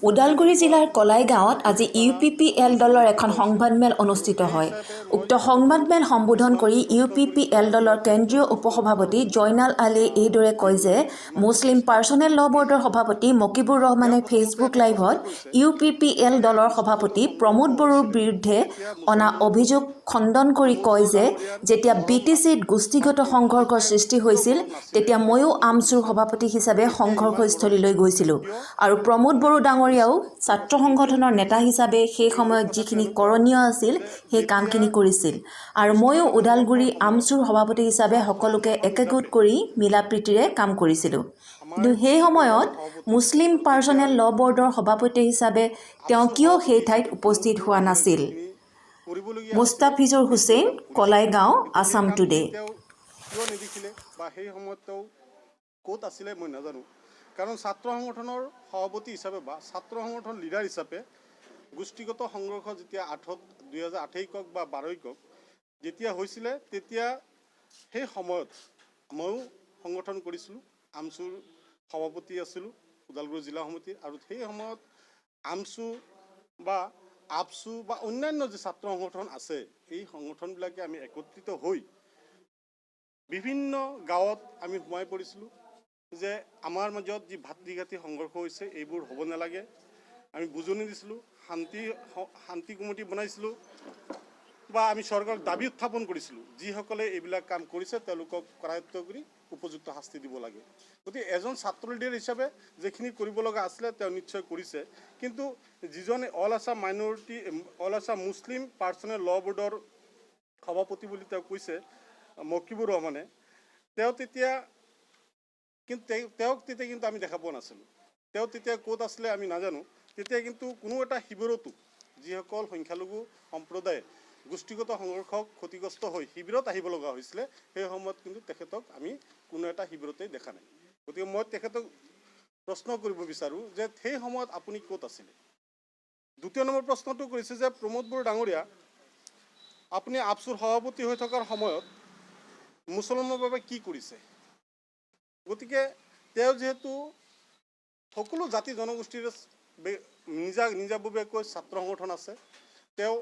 ওদালগুৰি জিলাৰ কলাই গাঁৱত আজি UPPL দলৰ এখন সংবাদমেল অনুষ্ঠিত হয়। উক্ত সংবাদমেল সম্বোধন কৰি UPPL দলৰ কেন্দ্ৰীয় উপসভাপতি জয়নাল আলীয়ে এইদৰে কয় যে মুছলিম পাৰ্চনেল ল বৰ্ডৰ সভাপতি মকিবুৰ ৰহমানে ফেচবুক লাইভত UPPL দলৰ সভাপতি প্ৰমোদ বড়োৰ বিৰুদ্ধে অনা অভিযোগ খণ্ডন কৰি কয় যে যেতিয়া BTCত গোষ্ঠীগত সংঘৰ্ষৰ সৃষ্টি হৈছিল তেতিয়া ময়ো আমচুৰ সভাপতি হিচাপে সংঘৰ্ষস্থলীলৈ গৈছিলোঁ আৰু প্ৰমোদ বড়ো ডাঙৰীয়াও ছাত্ৰ সংগঠনৰ নেতা হিচাপে সেই সময়ত যিখিনি কৰণীয় আছিল সেই কামখিনি কৰিছিল আৰু ময়ো ওদালগুৰি আমচুৰ সভাপতি হিচাপে সকলোকে একগোট কৰি মিলাপ্ৰীতিৰে কাম কৰিছিলোঁ। কিন্তু সেই সময়ত মুছলিম পাৰ্চনেল ল বৰ্ডৰ সভাপতি হিচাপে তেওঁ কিয় সেই ঠাইত উপস্থিত হোৱা নাছিল? মুস্তাফিজুৰ হুছেইন, কলাই গাঁও, আছাম টুডে। কিয় নিদিছিলে বা সেই সময়ত ক'ত আছিলে মই নাজানো, কাৰণ ছাত্ৰ সংগঠনৰ সভাপতি হিচাপে বা ছাত্ৰ সংগঠন লিডাৰ হিচাপে গোষ্ঠীগত সংঘৰ্ষ যেতিয়া 2028 কক বা 12 কক যেতিয়া হৈছিলে তেতিয়া সেই সময়ত ময়ো সংগঠন কৰিছিলোঁ, আমচুৰ সভাপতি আছিলোঁ ওদালগুৰি জিলা সমিতিৰ, আৰু সেই সময়ত আমচু বা আপচু বা অন্যান্য যে ছাত্ৰ সংগঠন আছে এই সংগঠনবিলাকে আমি একত্ৰিত হৈ বিভিন্ন গাঁৱত আমি সোমাই পৰিছিলোঁ যে আমাৰ মাজত যি ভাতৃঘাতী সংঘৰ্ষ হৈছে এইবোৰ হ'ব নালাগে। আমি বুজনি দিছিলোঁ, শান্তি কমিটি বনাইছিলোঁ বা আমি চৰকাৰক দাবী উত্থাপন কৰিছিলোঁ যিসকলে এইবিলাক কাম কৰিছে তেওঁলোকক কৰায়ত্ব কৰি উপযুক্ত শাস্তি দিব লাগে। গতিকে এজন ছাত্ৰ লিডাৰ হিচাপে যিখিনি কৰিব লগা আছিলে তেওঁ নিশ্চয় কৰিছে, কিন্তু যিজনে অল আছাম মুছলিম পাৰ্চনেল ল বৰ্ডৰ সভাপতি বুলি তেওঁ কৈছে মকিবুৰ ৰহমানে, তেওঁক তেতিয়া কিন্তু আমি দেখা পোৱা নাছিলোঁ। তেওঁ তেতিয়া ক'ত আছিলে আমি নাজানো। তেতিয়া কিন্তু কোনো এটা শিবিৰতো যিসকল সংখ্যালঘু সম্প্ৰদায়ে গোষ্ঠীগত সংঘৰ্ষক ক্ষতিগ্ৰস্ত হৈ শিবিৰত আহিব লগা হৈছিলে সেই সময়ত কিন্তু তেখেতক আমি কোনো এটা শিবিৰতেই দেখা নাই। গতিকে মই তেখেতক প্ৰশ্ন কৰিব বিচাৰোঁ যে সেই সময়ত আপুনি ক'ত আছিলে? দ্বিতীয় নম্বৰ প্ৰশ্নটো কৰিছে যে প্ৰমোদ বড়ো ডাঙৰীয়া, আপুনি আপচুৰ সভাপতি হৈ থকাৰ সময়ত মুছলমানৰ বাবে কি কৰিছে? গতিকে তেওঁ যিহেতু সকলো জাতি জনগোষ্ঠীৰ নিজাববীয়াকৈ ছাত্ৰ সংগঠন আছে, তেওঁ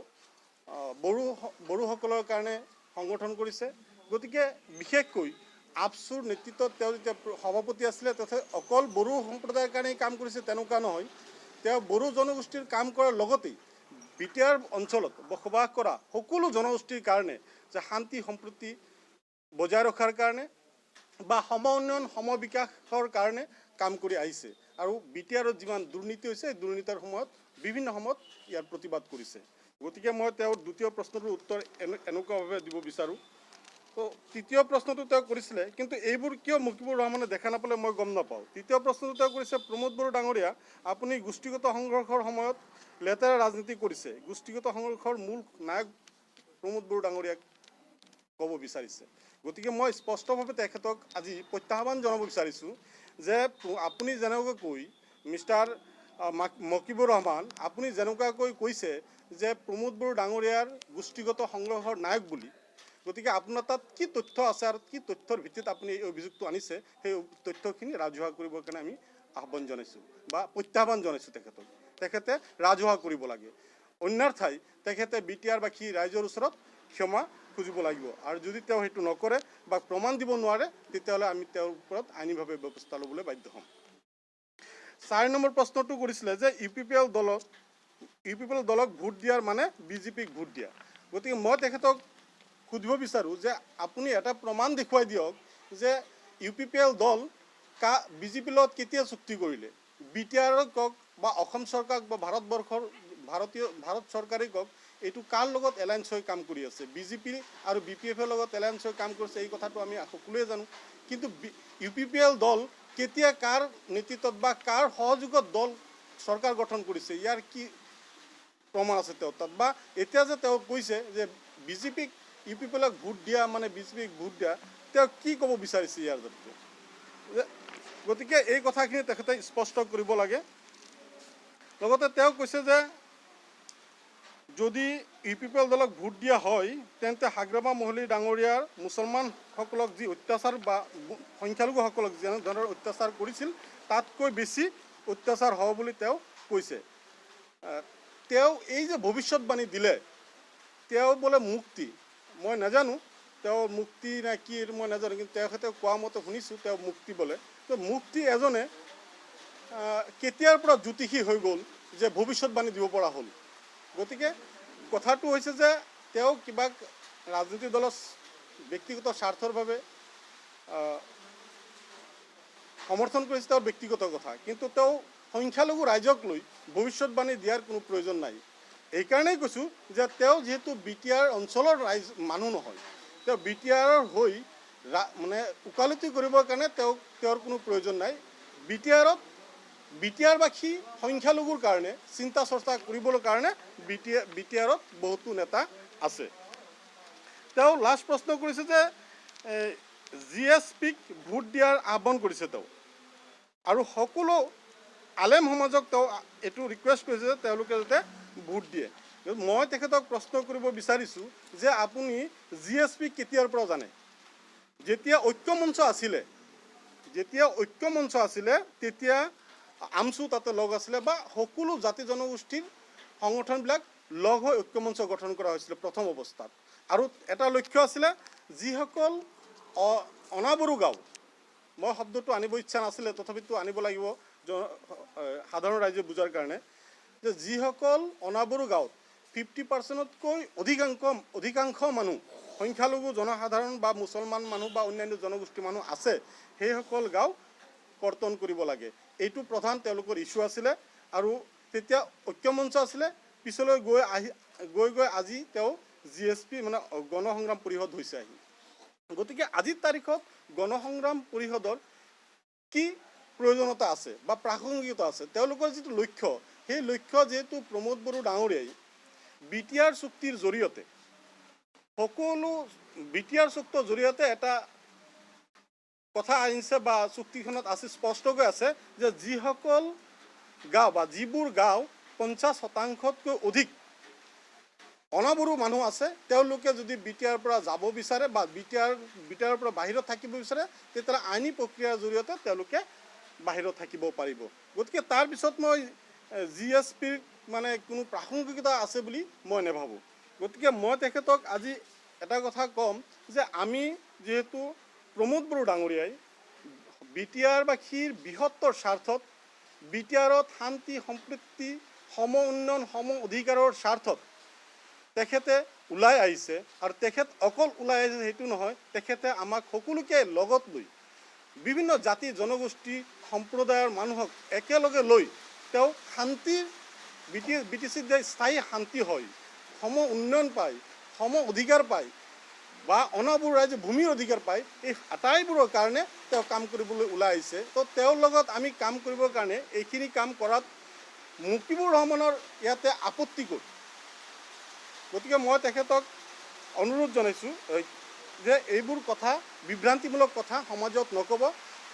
বড়োসকলৰ কাৰণে সংগঠন কৰিছে। গতিকে বিশেষকৈ আপচুৰ নেতৃত্বত তেওঁ যেতিয়া সভাপতি আছিলে তথা অকল বড়ো সম্প্ৰদায়ৰ কাৰণেই কাম কৰিছে তেনেকুৱা নহয়, তেওঁ বড়ো জনগোষ্ঠীৰ কাম কৰাৰ লগতেই বিটিআৰ অঞ্চলত বসবাস কৰা সকলো জনগোষ্ঠীৰ কাৰণে যে শান্তি সম্প্ৰীতি বজাই ৰখাৰ কাৰণে বা সম উন্নয়ন সম বিকাশৰ কাৰণে কাম কৰি আহিছে, আৰু বিটিআৰত যিমান দুৰ্নীতি হৈছে এই দুৰ্নীতিৰ সময়ত বিভিন্ন সময়ত ইয়াৰ প্ৰতিবাদ কৰিছে। গতিকে মই তেওঁৰ দ্বিতীয় প্ৰশ্নটোৰ উত্তৰ এনেকুৱাভাৱে দিব বিচাৰোঁ। তো তৃতীয় প্ৰশ্নটো তেওঁ কৰিছিলে, কিন্তু এইবোৰ কিয় মকিবুৰ ৰহমানে দেখা নাপালে মই গম নাপাওঁ। তৃতীয় প্ৰশ্নটো তেওঁ কৰিছে, প্ৰমোদ বড়ো ডাঙৰীয়া, আপুনি গোষ্ঠীগত সংঘৰ্ষৰ সময়ত লেতেৰা ৰাজনীতি কৰিছে। গোষ্ঠীগত সংঘৰ্ষৰ মূল নায়ক প্ৰমোদ বড়ো ডাঙৰীয়াক ক'ব বিচাৰিছে। গতিকে মই স্পষ্টভাৱে তেখেতক আজি প্ৰত্যাহ্বান জনাব বিচাৰিছোঁ যে আপুনি যেনেকুৱাকৈ মিষ্টাৰ মকিবুৰ ৰহমান, আপুনি যেনেকুৱাকৈ কৈছে যে প্ৰমোদ বড়ো ডাঙৰীয়াৰ গোষ্ঠীগত সংঘৰ্ষৰ নায়ক বুলি, গতিকে আপোনাৰ তাত কি তথ্য আছে আৰু কি তথ্যৰ ভিত্তিত আপুনি এই অভিযোগটো আনিছে সেই তথ্যখিনি ৰাজহুৱা কৰিবৰ কাৰণে আমি আহ্বান জনাইছোঁ বা প্ৰত্যাহ্বান জনাইছোঁ তেখেতক। তেখেতে ৰাজহুৱা কৰিব লাগে, অন্যথাই তেখেতে বিটিআৰবাসী ৰাইজৰ ওচৰত ক্ষমা খুজিব লাগিব, আৰু যদি তেওঁ সেইটো নকৰে বা প্ৰমাণ দিব নোৱাৰে তেতিয়াহ'লে আমি তেওঁৰ ওপৰত আইনীভাৱে ব্যৱস্থা ল'বলৈ বাধ্য হ'ম। 4 নম্বৰ প্ৰশ্নটো কৰিছিলে যে UPPL দলক ভোট দিয়াৰ মানে BJPক ভোট দিয়া। গতিকে মই তেখেতক সুধিব বিচাৰোঁ যে আপুনি এটা প্ৰমাণ দেখুৱাই দিয়ক যে UPPL দল BJPৰ লগত কেতিয়া চুক্তি কৰিলে। বিটিআৰক কওক বা অসম চৰকাৰক বা ভাৰত চৰকাৰেই কওক, এইটো কাৰ লগত এলায়েন্স হৈ কাম কৰি আছে। BJP আৰু BPFৰ লগত এলায়েন্স হৈ কাম কৰিছে এই কথাটো আমি সকলোৱে জানো, কিন্তু UPPL দল কেতিয়া কাৰ নেতৃত্বত বা কাৰ সহযোগত দল চৰকাৰ গঠন কৰিছে, ইয়াৰ কি প্ৰমাণ আছে তেওঁ তাত? বা এতিয়া যে তেওঁ কৈছে যে BJPক UPPLক ভোট দিয়া মানে BJPক ভোট দিয়া, তেওঁ কি ক'ব বিচাৰিছে ইয়াৰ জৰিয়তে? গতিকে এই কথাখিনি তেখেতে স্পষ্ট কৰিব লাগে। লগতে তেওঁ কৈছে যে যদি UPPL দলক ভোট দিয়া হয় তেন্তে হাগ্ৰামা মহলী ডাঙৰীয়াৰ মুছলমানসকলক যি অত্যাচাৰ বা সংখ্যালঘুসকলক যেনেধৰণৰ অত্যাচাৰ কৰিছিল তাতকৈ বেছি অত্যাচাৰ হ'ব বুলি তেওঁ কৈছে তেওঁ এই যে ভৱিষ্যতবাণী দিলে তেওঁ বোলে মুক্তি মই নাজানো তেওঁ মুক্তি না কি মই নাজানো কিন্তু তেখেতে কোৱা মতে শুনিছোঁ তেওঁ মুক্তি বোলে তো মুক্তি এজনে কেতিয়াৰ পৰা জ্যোতিষী হৈ গ'ল যে ভৱিষ্যতবাণী দিব পৰা হ'ল গতিকে কথাটো হৈছে যে তেওঁ কিবা ৰাজনৈতিক দলৰ ব্যক্তিগত স্বাৰ্থৰ বাবে সমৰ্থন কৰিছে তেওঁৰ ব্যক্তিগত কথা কিন্তু তেওঁ সংখ্যালঘু ৰাইজক লৈ ভৱিষ্যতবাণী দিয়াৰ কোনো প্ৰয়োজন নাই এইকাৰণেই কৈছোঁ যে তেওঁ যিহেতু বিটিআৰ অঞ্চলৰ ৰাইজ মানুহ নহয় তেওঁ বিটিআৰৰ হৈ মানে ওকালতি কৰিবৰ কাৰণে তেওঁৰ কোনো প্ৰয়োজন নাই বিটিআৰবাসী সংখ্যালঘুৰ কাৰণে চিন্তা চৰ্চা কৰিবৰ কাৰণে বিটিআৰত বহুতো নেতা আছে তেওঁ লাষ্ট প্ৰশ্ন কৰিছে যে GSPক ভোট দিয়াৰ আহ্বান কৰিছে তেওঁ আৰু সকলো আলেম সমাজক তেওঁ এইটো ৰিকুৱেষ্ট কৰিছে যে তেওঁলোকে যাতে ভোট দিয়ে মই তেখেতক প্ৰশ্ন কৰিব বিচাৰিছোঁ যে আপুনি GSP কেতিয়াৰ পৰা জানে যেতিয়া ঐক্যমঞ্চ আছিলে তেতিয়া আমচু তাতে লগ আছিলে বা সকলো জাতি জনগোষ্ঠীৰ সংগঠনবিলাক লগ হৈ ঐক্যমঞ্চ গঠন কৰা হৈছিলে প্ৰথম অৱস্থাত আৰু এটা লক্ষ্য আছিলে যিসকল অনাবৰু গাঁও মই শব্দটো আনিব ইচ্ছা নাছিলে তথাপিতো আনিব লাগিব সাধাৰণ ৰাইজে বুজাৰ কাৰণে যে যিসকল অনাবৰু গাঁৱত 50%তকৈ অধিকাংশ মানুহ সংখ্যালঘু জনসাধাৰণ বা মুছলমান মানুহ বা অন্যান্য জনগোষ্ঠী মানুহ আছে সেইসকল গাঁও কৰ্তন কৰিব লাগে এইটো প্ৰধান তেওঁলোকৰ ইছ্যু আছিলে আৰু তেতিয়া ঐক্যমঞ্চ আছিলে পিছলৈ গৈ আজি তেওঁ GSP মানে গণসংগ্ৰাম পৰিষদ হৈছে আহি গতিকে আজিৰ তাৰিখত গণসংগ্ৰাম পৰিষদৰ কি প্ৰয়োজনীয়তা আছে বা প্ৰাসংগিকতা আছে তেওঁলোকৰ যিটো লক্ষ্য সেই লক্ষ্য যেহেতু প্ৰমোদ বড়ো ডাঙৰীয়াই বিটিআৰ চুক্তিৰ জৰিয়তে সকলো বিটিআৰ চুক্তিৰ জৰিয়তে এটা কথা আনিছে বা চুক্তিখনত আছে স্পষ্টকৈ আছে যে যিসকল গাঁও বা যিবোৰ গাঁও 50%তকৈ অধিক অনাবৰু মানুহ আছে তেওঁলোকে যদি বিটিআৰ পৰা যাব বিচাৰে বা বিটিআৰ পৰা বাহিৰত থাকিব বিচাৰে তেতিয়া আইনী প্ৰক্ৰিয়াৰ জৰিয়তে তেওঁলোকে বাহিৰত থাকিব পাৰিব গতিকে তাৰ পিছত মই GSPৰ মানে কোনো প্ৰাসংগিকতা আছে বুলি মই নাভাবোঁ গতিকে মই তেখেতক আজি এটা কথা ক'ম যে আমি যেহেতু প্ৰমোদ বড়ো ডাঙৰীয়াই বিটিআৰবাসীৰ বৃহত্তৰ স্বাৰ্থত বিটিআৰত শান্তি সম্প্ৰীতি সম উন্নয়ন সম অধিকাৰৰ স্বাৰ্থত তেখেতে ওলাই আহিছে আৰু তেখেত অকল ওলাই আহিছে সেইটো নহয় তেখেতে আমাক সকলোকে লগত লৈ বিভিন্ন জাতি জনগোষ্ঠী সম্প্ৰদায়ৰ মানুহক একেলগে লৈ তেওঁ শান্তিৰ BTCত যে স্থায়ী শান্তি হয় সম উন্নয়ন পায় সম অধিকাৰ পায় বা অনাবৰু ৰাইজে ভূমিৰ অধিকাৰ পায় এই আটাইবোৰৰ কাৰণে তেওঁ কাম কৰিবলৈ ওলাই আহিছে তো তেওঁৰ লগত আমি কাম কৰিবৰ কাৰণে এইখিনি কাম কৰাত মুকিবুৰ ৰহমানৰ ইয়াতে আপত্তি ক'ত গতিকে মই তেখেতক অনুৰোধ জনাইছোঁ যে এইবোৰ কথা বিভ্ৰান্তিমূলক কথা সমাজত নক'ব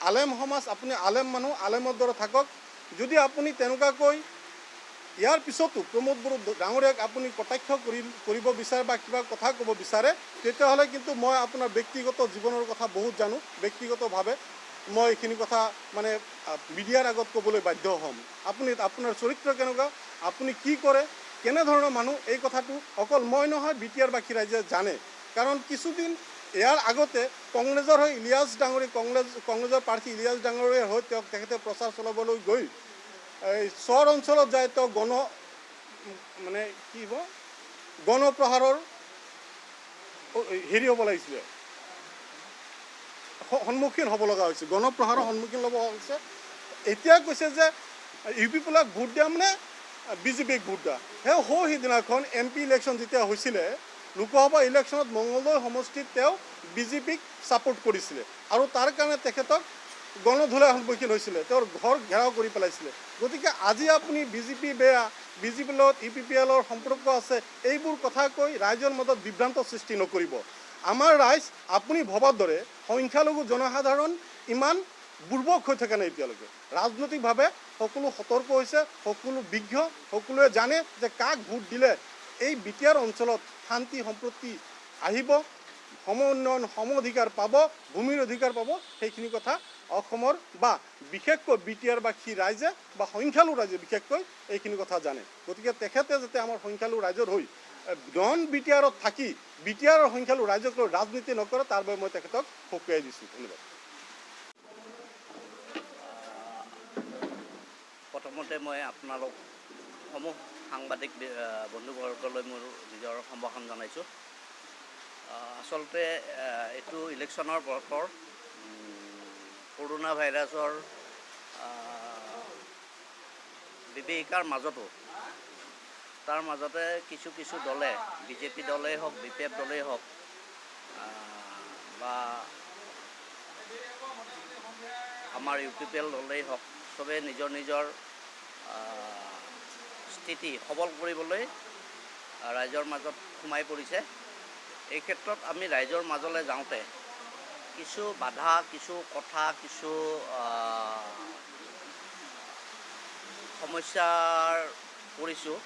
আলেম সমাজ আপুনি আলেম মানুহ আলেমৰ দৰে থাকক যদি আপুনি তেনেকুৱাকৈ ইয়াৰ পিছতো প্ৰমোদ বড়ো ডাঙৰীয়াক আপুনি কটাক্ষ কৰিব বিচাৰে বা কিবা কথা ক'ব বিচাৰে তেতিয়াহ'লে কিন্তু মই আপোনাৰ ব্যক্তিগত জীৱনৰ কথা বহুত জানো ব্যক্তিগতভাৱে মই এইখিনি কথা মানে মিডিয়াৰ আগত ক'বলৈ বাধ্য হ'ম আপুনি আপোনাৰ চৰিত্ৰ কেনেকুৱা আপুনি কি কৰে কেনেধৰণৰ মানুহ এই কথাটো অকল মই নহয় বিটিআৰবাসী ৰাইজে জানে কাৰণ কিছুদিন ইয়াৰ আগতে কংগ্ৰেছৰ হৈ ইলিয়াছ ডাঙৰী কংগ্ৰেছৰ প্ৰাৰ্থী ইলিয়াছ ডাঙৰীয়াৰ হৈ তেখেতে প্ৰচাৰ চলাবলৈ গৈ এই চৰ অঞ্চলত যায় তেওঁ মানে কি হ'ব গণপ্ৰহাৰৰ হেৰি হ'ব লাগিছিলে সন্মুখীন হ'ব লগা হৈছে গণপ্ৰহাৰৰ সন্মুখীন হ'ব হৈছে এতিয়া কৈছে যে ইউপিবিলাক ভোট দিয়া মানে বিজেপিক ভোট দিয়া সিদিনাখন MP ইলেকশ্যন যেতিয়া হৈছিলে লোকসভা ইলেকশ্যনত মঙলদৈ সমষ্টিত তেওঁ বিজেপিক ছাপোৰ্ট কৰিছিলে আৰু তাৰ কাৰণে তেখেতক গণধোলাৰ সন্মুখীন হৈছিলে তেওঁৰ ঘৰ ঘেৰাও কৰি পেলাইছিলে গতিকে আজি আপুনি বিজেপি বেয়া বিজেপিৰ লগত UPPLৰ সম্পৰ্ক আছে এইবোৰ কথা কৈ ৰাইজৰ মাজত বিভ্ৰান্ত সৃষ্টি নকৰিব আমাৰ ৰাইজ আপুনি ভবাৰ দৰে সংখ্যালঘু জনসাধাৰণ ইমান বুৰ্বক হৈ থকা নাই এতিয়ালৈকে ৰাজনৈতিকভাৱে সকলো সতৰ্ক হৈছে সকলো বিজ্ঞ সকলোৱে জানে যে কাক ভোট দিলে এই বিটিআৰ অঞ্চলত শান্তি সম্প্ৰীতি আহিব সম উন্নয়ন সম অধিকাৰ পাব ভূমিৰ অধিকাৰ পাব সেইখিনি কথা অসমৰ বা বিশেষকৈ BTR-বাসী ৰাইজে বা সংখ্যালঘু ৰাইজে বিশেষকৈ এইখিনি কথা জানে। গতিকে তেখেতে যাতে আমাৰ সংখ্যালঘু ৰাইজৰ হৈ নন BTR-ত থাকি BTR-ৰ সংখ্যালঘু ৰাইজক লৈ ৰাজনীতি নকৰে, তাৰ বাবে মই তেখেতক সকীয়াই দিছোঁ। ধন্যবাদ। প্ৰথমতে মই আপোনালোক সমূহ সাংবাদিক বন্ধুবৰ্গলৈ মোৰ নিজৰ সম্ভাষণ জনাইছোঁ। আচলতে এইটো ইলেকশ্যনৰ বতৰ, কৰোণা ভাইৰাছৰ বিভীষিকাৰ মাজতো তাৰ মাজতে কিছু দলে, BJP দলেই হওক, BPF দলেই হওক বা আমাৰ UPPL দলেই হওক, চবে নিজৰ নিজৰ স্থিতি সবল কৰিবলৈ ৰাইজৰ মাজত সোমাই পৰিছে। এই ক্ষেত্ৰত আমি ৰাইজৰ মাজলৈ যাওঁতে কিছু বাধা, কিছু কথা, কিছু সমস্যাৰ পৰিছোঁ,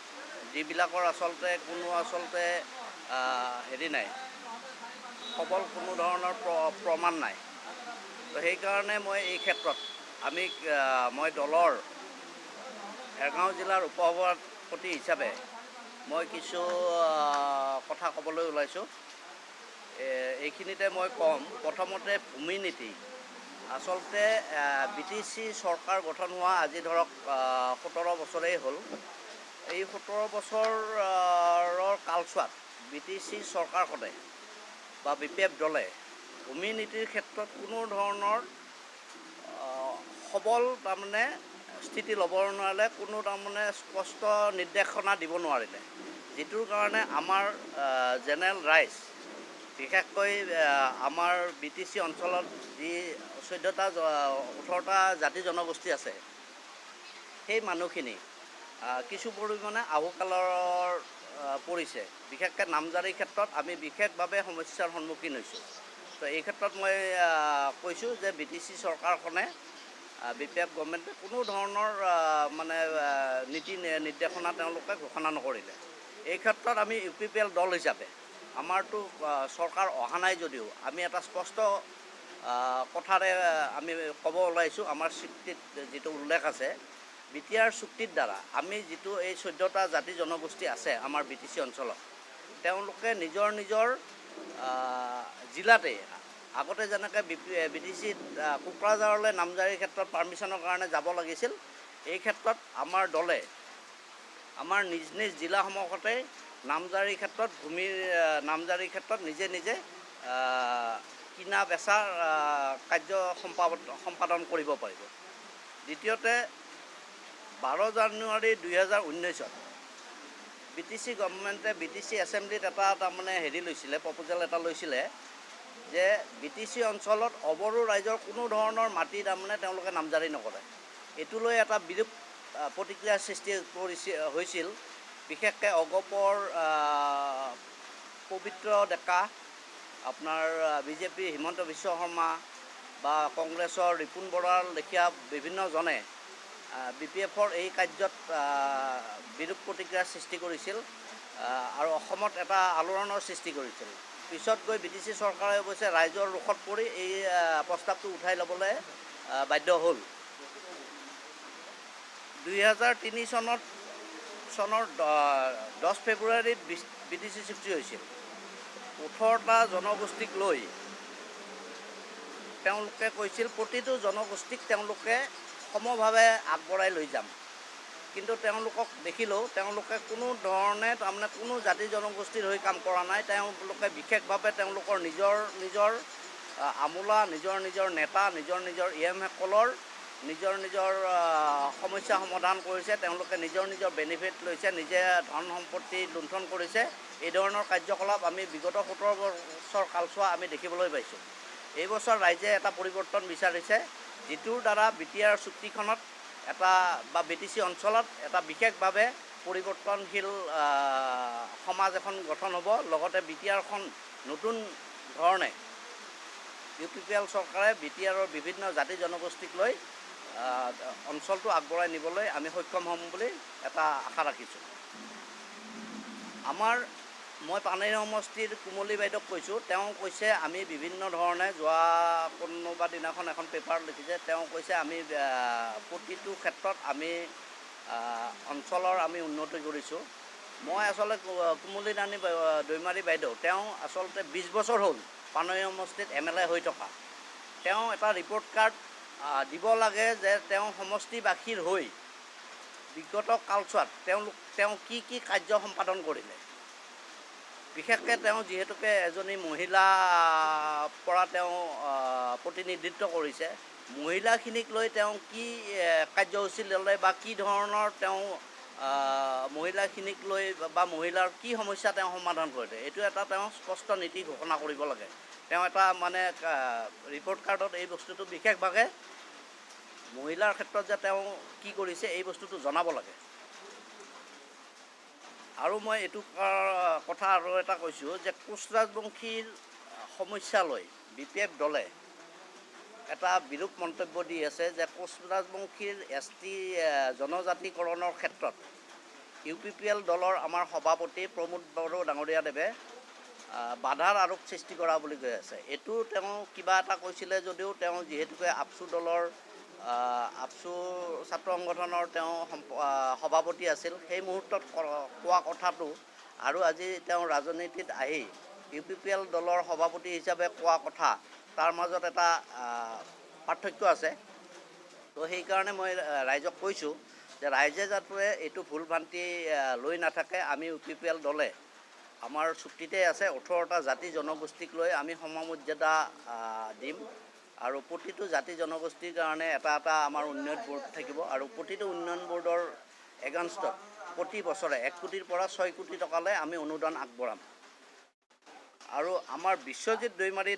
যিবিলাকৰ আচলতে কোনো হেৰি নাই, সবল কোনো ধৰণৰ প্ৰমাণ নাই। তো সেইকাৰণে মই এই ক্ষেত্ৰত মই দলৰ এৰগাঁও জিলাৰ উপসভাপতি হিচাপে মই কিছু কথা ক'বলৈ ওলাইছোঁ। এইখিনিতে মই ক'ম, প্ৰথমতে ভূমি নীতি। আচলতে BTC চৰকাৰ গঠন হোৱা আজি ধৰক 17 বছৰেই হ'ল। এই 17 বছৰৰ কালছোৱাত BTC চৰকাৰখনে বা BPF দলে ভূমি নীতিৰ ক্ষেত্ৰত কোনো ধৰণৰ সবল তাৰমানে স্থিতি ল'ব নোৱাৰিলে, কোনো তাৰমানে স্পষ্ট নিৰ্দেশনা দিব নোৱাৰিলে, যিটোৰ কাৰণে আমাৰ জেনেৰেল ৰাইজ, বিশেষকৈ আমাৰ BTC অঞ্চলত যি 18টা জাতি জনগোষ্ঠী আছে, সেই মানুহখিনি কিছু পৰিমাণে আহুকালৰ পৰিছে। বিশেষকৈ নামজাৰিৰ ক্ষেত্ৰত আমি বিশেষভাৱে সমস্যাৰ সন্মুখীন হৈছোঁ। তো এই ক্ষেত্ৰত মই কৈছোঁ যে BTC চৰকাৰখনে, BPF গভৰ্ণমেণ্টে কোনো ধৰণৰ নীতি নিৰ্দেশনা তেওঁলোকে ঘোষণা নকৰিলে। এই ক্ষেত্ৰত আমি UPPL দল হিচাপে আমাৰতো চৰকাৰ অহা নাই যদিও আমি এটা স্পষ্ট কথাৰে আমি ক'ব ওলাইছোঁ। আমাৰ চুক্তিত যিটো উল্লেখ আছে, BTR চুক্তিৰ দ্বাৰা আমি যিটো এই 14টা জাতি জনগোষ্ঠী আছে আমাৰ BTC অঞ্চলত, তেওঁলোকে নিজৰ জিলাতে আগতে যেনেকৈ BTC কোকৰাঝাৰলৈ নামজাৰিৰ ক্ষেত্ৰত পাৰ্মিশ্যনৰ কাৰণে যাব লাগিছিল, এই ক্ষেত্ৰত আমাৰ দলে আমাৰ নিজ জিলাসমূহতে নামজাৰিৰ ক্ষেত্ৰত নামজাৰিৰ ক্ষেত্ৰত নিজে কিনা বেচাৰ কাৰ্য সম্পাদন কৰিব পাৰিব। দ্বিতীয়তে 12 জানুৱাৰী 2019ত BTC গভৰ্ণমেণ্টে BTC এছেম্বলিত এটা তাৰমানে প্ৰপ'জেল এটা লৈছিলে যে BTC অঞ্চলত অবড়ো ৰাইজৰ কোনো ধৰণৰ মাটি তাৰমানে তেওঁলোকে নামজাৰি নকৰে। এইটো লৈ এটা বিৰূপ প্ৰতিক্ৰিয়াৰ সৃষ্টি হৈছিল। বিশেষকৈ অগপৰ পবিত্ৰ ডেকা, আপোনাৰ BJP হিমন্ত বিশ্ব শৰ্মা বা কংগ্ৰেছৰ ৰিপুণ বৰাৰ লেখীয়া বিভিন্নজনে BPFৰ এই কাৰ্যত বিৰূপ প্ৰতিক্ৰিয়াৰ সৃষ্টি কৰিছিল আৰু অসমত এটা আলোড়নৰ সৃষ্টি কৰিছিল। পিছত গৈ BTC চৰকাৰে অৱশ্যে ৰাইজৰ ৰোষত পৰি এই প্ৰস্তাৱটো উঠাই ল'বলৈ বাধ্য হ'ল। 2003 চনৰ 10 ফেব্ৰুৱাৰীত BTC চুক্তি হৈছিল। 18টা জনগোষ্ঠীক লৈ তেওঁলোকে কৈছিল প্ৰতিটো জনগোষ্ঠীক তেওঁলোকে সমভাৱে আগবঢ়াই লৈ যাম। কিন্তু তেওঁলোকক দেখিলেও তেওঁলোকে কোনো ধৰণে তাৰমানে কোনো জাতি জনগোষ্ঠীৰ হৈ কাম কৰা নাই। তেওঁলোকে বিশেষভাৱে তেওঁলোকৰ নিজৰ আমোলা, নিজৰ নেতা, নিজৰ EMসকলৰ নিজৰ সমস্যা সমাধান কৰিছে। তেওঁলোকে নিজৰ বেনিফিট লৈছে, নিজে ধন সম্পত্তি লুণ্ঠন কৰিছে। এই ধৰণৰ কাৰ্যকলাপ আমি বিগত 17 বছৰ কালছোৱা আমি দেখিবলৈ পাইছোঁ। এই বছৰ ৰাইজে এটা পৰিৱৰ্তন বিচাৰিছে, যিটোৰ দ্বাৰা BTR চুক্তিখনত বা BTC অঞ্চলত এটা বিশেষভাৱে পৰিৱৰ্তনশীল সমাজ এখন গঠন হ'ব। লগতে BTRখন নতুন ধৰণে UPPL চৰকাৰে BTRৰ বিভিন্ন জাতি জনগোষ্ঠীক লৈ অঞ্চলটো আগবঢ়াই নিবলৈ আমি সক্ষম হ'ম বুলি এটা আশা ৰাখিছোঁ। আমাৰ মই পানেৰী সমষ্টিৰ কুমলী বাইদেউক কৈছোঁ। তেওঁ কৈছে আমি বিভিন্ন ধৰণে যোৱা কোনোবা দিনাখন এখন পেপাৰত লিখিছে, তেওঁ কৈছে আমি প্ৰতিটো ক্ষেত্ৰত আমি অঞ্চলৰ আমি উন্নতি কৰিছোঁ। মই আচলতে কুমলী ৰাণী দৈমাৰী বাইদেউ, তেওঁ আচলতে 20 বছৰ হ'ল পানেৰী সমষ্টিত MLA হৈ থকা। তেওঁ এটা ৰিপৰ্ট কাৰ্ড দিব লাগে যে তেওঁ সমষ্টিবাসীৰ হৈ বিগত কালছোৱাত তেওঁ কি কি কাৰ্য সম্পাদন কৰিলে। বিশেষকৈ তেওঁ যিহেতুকে এজনী মহিলাৰ পৰা তেওঁ প্ৰতিনিধিত্ব কৰিছে, মহিলাখিনিক লৈ তেওঁ কি কাৰ্যসূচী ল'লে বা কি ধৰণৰ তেওঁ মহিলাখিনিক লৈ বা মহিলাৰ কি সমস্যা তেওঁ সমাধান কৰিলে, এইটো এটা তেওঁ স্পষ্ট নীতি ঘোষণা কৰিব লাগে। তেওঁ এটা মানে ৰিপৰ্ট কাৰ্ডত এই বস্তুটো বিশেষভাৱে মহিলাৰ ক্ষেত্ৰত যে তেওঁ কি কৰিছে এই বস্তুটো জনাব লাগে। আৰু মই এইটো কথা আৰু এটা কৈছোঁ যে কোচ ৰাজবংশীৰ সমস্যা লৈ BPF দলে এটা বিৰূপ মন্তব্য দি আছে যে কোচ ৰাজবংশীৰ ST জনজাতিকৰণৰ ক্ষেত্ৰত UPPL দলৰ আমাৰ সভাপতি প্ৰমোদ বড়ো ডাঙৰীয়াদেৱে বাধাৰ আৰোপ সৃষ্টি কৰা বুলি কৈ আছে। এইটো তেওঁ কিবা এটা কৈছিলে যদিও তেওঁ যিহেতুকে আপচু দলৰ আপচু ছাত্ৰ সংগঠনৰ তেওঁ সভাপতি আছিল, সেই মুহূৰ্তত কোৱা কথাটো আৰু আজি তেওঁ ৰাজনীতিত আহি UPPL দলৰ সভাপতি হিচাপে কোৱা কথা তাৰ মাজত এটা পাৰ্থক্য আছে। তো সেইকাৰণে মই ৰাইজক কৈছোঁ যে ৰাইজে যাতে এইটো ভুল ভ্ৰান্তি লৈ নাথাকে। আমি UPPL দলে আমাৰ চুক্তিতে আছে 18টা জাতি জনগোষ্ঠীক লৈ আমি সমমৰ্যাদা দিম আৰু প্ৰতিটো জাতি জনগোষ্ঠীৰ কাৰণে এটা এটা আমাৰ উন্নয়ন বোৰ্ড থাকিব আৰু প্ৰতিটো উন্নয়ন বোৰ্ডৰ এগেইনষ্টত প্ৰতি বছৰে 1 কোটিৰ পৰা 6 কোটি টকালৈ আমি অনুদান আগবঢ়াম। আৰু আমাৰ বিশ্বজিৎ দৈমাৰী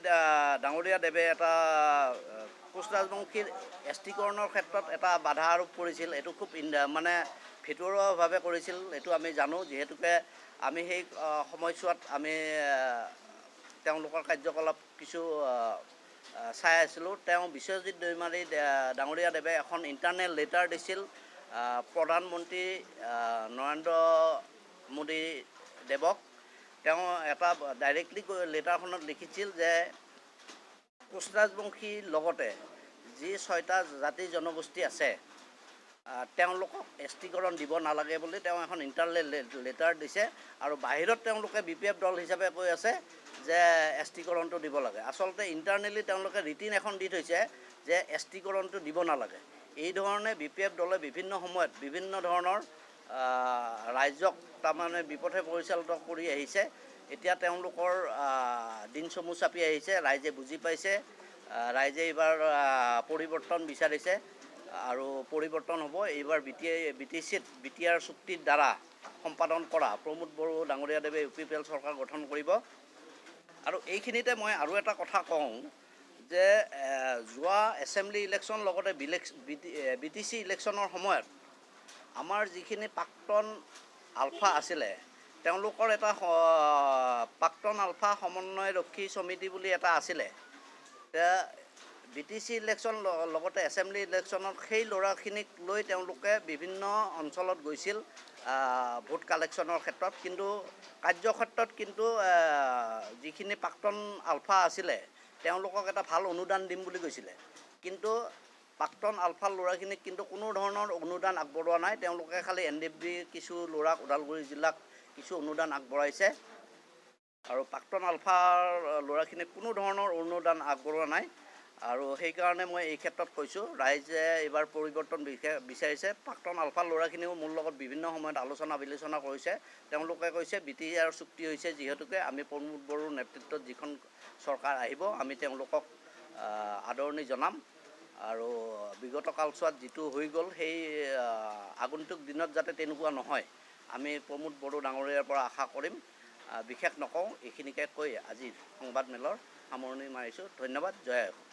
ডাঙৰীয়াদেৱে এটা কোচ ৰাজবংশীৰ STকৰণৰ ক্ষেত্ৰত এটা বাধা আৰোপ কৰিছিল। এইটো খুব মানে ভিতৰুৱাভাৱে কৰিছিল, এইটো আমি জানো। যিহেতুকে আমি সেই সময়ছোৱাত আমি তেওঁলোকৰ কাৰ্যকলাপ কিছু চাই আছিলোঁ। তেওঁ বিশ্বজিৎ দৈমাৰী ডাঙৰীয়াদেৱে এখন ইণ্টাৰনেল লেটাৰ দিছিল প্ৰধানমন্ত্ৰী নৰেন্দ্ৰ মোদী দেৱক। তেওঁ এটা ডাইৰেক্টলি লেটাৰখনত লিখিছিল যে কোচ ৰাজবংশীৰ লগতে যি 6টা জাতি জনগোষ্ঠী আছে তেওঁলোকক STকৰণ দিব নালাগে বুলি তেওঁ এখন ইণ্টাৰনেল লেটাৰ দিছে। আৰু বাহিৰত তেওঁলোকে BPF দল হিচাপে কৈ আছে যে STকৰণটো দিব লাগে। আচলতে ইণ্টাৰনেলি তেওঁলোকে ৰিটিন এখন দি থৈছে যে STকৰণটো দিব নালাগে। এই ধৰণে BPF দলে বিভিন্ন সময়ত বিভিন্ন ধৰণৰ ৰাইজক তাৰমানে বিপথে পৰিচালিত কৰি আহিছে। এতিয়া তেওঁলোকৰ দিন চমু চাপি আহিছে, ৰাইজে বুজি পাইছে। ৰাইজে এইবাৰ পৰিৱৰ্তন বিচাৰিছে আৰু পৰিৱৰ্তন হ'ব। এইবাৰ BTR চুক্তিৰ দ্বাৰা সম্পাদন কৰা প্ৰমোদ বড়ো ডাঙৰীয়াদেৱে UPPL চৰকাৰ গঠন কৰিব। আৰু এইখিনিতে মই আৰু এটা কথা কওঁ যে যোৱা এছেম্বলি ইলেকশ্যন লগতে BTC ইলেকশ্যনৰ সময়ত আমাৰ যিখিনি প্ৰাক্তন আলফা আছিলে তেওঁলোকৰ এটা প্ৰাক্তন আলফা সমন্বয়ৰক্ষী সমিতি বুলি এটা আছিলে। BTC ইলেকশ্যন লগতে এছেম্বলি ইলেকশ্যনত সেই ল'ৰাখিনিক লৈ তেওঁলোকে বিভিন্ন অঞ্চলত গৈছিল ভোট কালেকশ্যনৰ ক্ষেত্ৰত, কিন্তু কাৰ্যক্ষেত্ৰত কিন্তু যিখিনি প্ৰাক্তন আলফা আছিলে তেওঁলোকক এটা ভাল অনুদান দিম বুলি কৈছিলে। কিন্তু প্ৰাক্তন আলফাৰ ল'ৰাখিনিক কিন্তু কোনো ধৰণৰ অনুদান আগবঢ়োৱা নাই। তেওঁলোকে খালি NDFB কিছু ল'ৰাক ওদালগুৰি জিলাক কিছু অনুদান আগবঢ়াইছে আৰু প্ৰাক্তন আলফাৰ ল'ৰাখিনিক কোনো ধৰণৰ অনুদান আগবঢ়োৱা নাই। আৰু সেইকাৰণে মই এই ক্ষেত্ৰত কৈছোঁ ৰাইজে এইবাৰ পৰিৱৰ্তন বিচাৰিছে। প্ৰাক্তন আলফাৰ ল'ৰাখিনিও মোৰ লগত বিভিন্ন সময়ত আলোচনা বিলোচনা কৰিছে। তেওঁলোকে কৈছে BTR চুক্তি হৈছে যিহেতুকে আমি প্ৰমোদ বড়োৰ নেতৃত্বত যিখন চৰকাৰ আহিব আমি তেওঁলোকক আদৰণি জনাম। আৰু বিগত কালছোৱাত যিটো হৈ গ'ল সেই আগন্তুক দিনত যাতে তেনেকুৱা নহয় আমি প্ৰমোদ বড়ো ডাঙৰীয়াৰ পৰা আশা কৰিম। বিশেষ নকওঁ, এইখিনিকে কৈ আজিৰ সংবাদমেলৰ সামৰণি মাৰিছোঁ। ধন্যবাদ। জয় আই অসম।